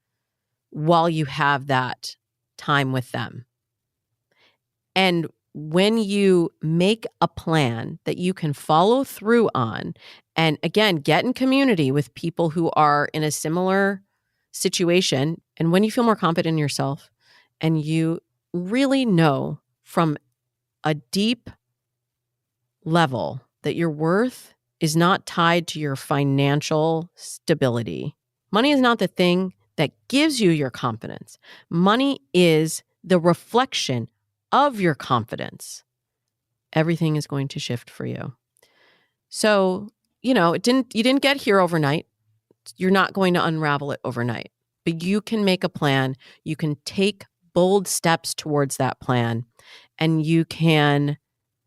while you have that time with them? And when you make a plan that you can follow through on, and again, get in community with people who are in a similar situation, and when you feel more confident in yourself and you really know from a deep level that your worth is not tied to your financial stability. Money is not the thing that gives you your confidence. Money is the reflection of your confidence. Everything is going to shift for you. So, you didn't get here overnight. You're not going to unravel it overnight. But you can make a plan. You can take bold steps towards that plan, and you can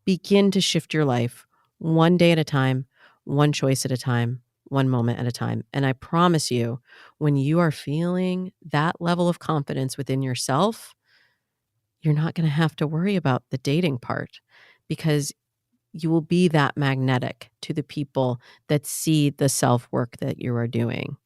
begin to shift your life one day at a time, one choice at a time, one moment at a time. And I promise you, when you are feeling that level of confidence within yourself, you're not going to have to worry about the dating part because you will be that magnetic to the people that see the self-work that you are doing.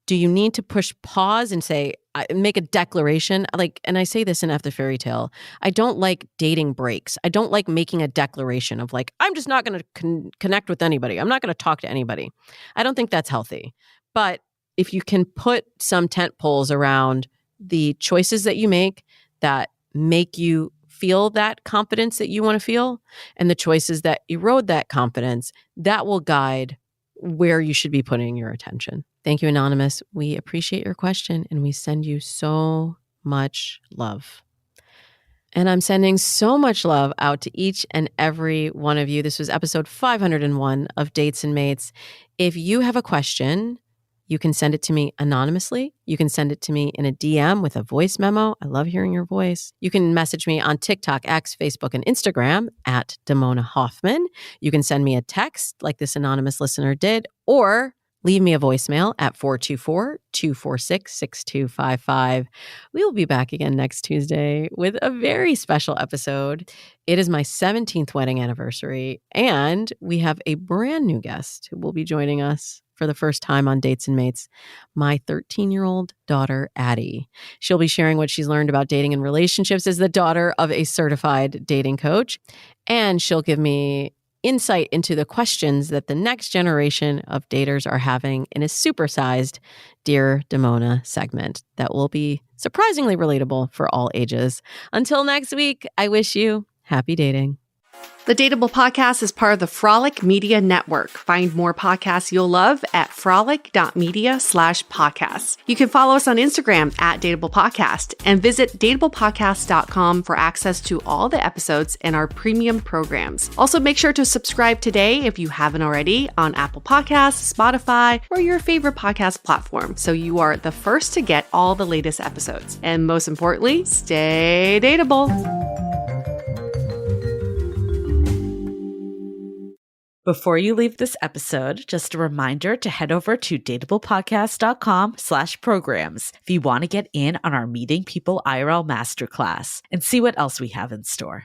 Do you need to push pause and say, make a declaration? And I say this in After Fairy Tale, I don't like dating breaks. I don't like making a declaration of like, I'm just not going to connect with anybody. I'm not going to talk to anybody. I don't think that's healthy. But if you can put some tent poles around the choices that you make that make you feel that confidence that you want to feel and the choices that erode that confidence, that will guide where you should be putting your attention. Thank you, Anonymous. We appreciate your question and we send you so much love. And I'm sending so much love out to each and every one of you. This was episode 501 of Dates and Mates. If you have a question, you can send it to me anonymously. You can send it to me in a DM with a voice memo. I love hearing your voice. You can message me on TikTok, X, Facebook, and Instagram at Damona Hoffman. You can send me a text like this anonymous listener did, or leave me a voicemail at 424-246-6255. We will be back again next Tuesday with a very special episode. It is my 17th wedding anniversary, and we have a brand new guest who will be joining us for the first time on Dates and Mates, my 13-year-old daughter, Addie. She'll be sharing what she's learned about dating and relationships as the daughter of a certified dating coach, and she'll give me insight into the questions that the next generation of daters are having in a supersized Dear Damona segment that will be surprisingly relatable for all ages. Until next week, I wish you happy dating. The Dateable Podcast is part of the Frolic Media Network. Find more podcasts you'll love at frolic.media/podcasts. You can follow us on Instagram at Dateable Podcast and visit dateablepodcast.com for access to all the episodes and our premium programs. Also, make sure to subscribe today if you haven't already on Apple Podcasts, Spotify, or your favorite podcast platform so you are the first to get all the latest episodes. And most importantly, stay dateable. Before you leave this episode, just a reminder to head over to dateablepodcast.com/programs if you want to get in on our Meeting People IRL Masterclass and see what else we have in store.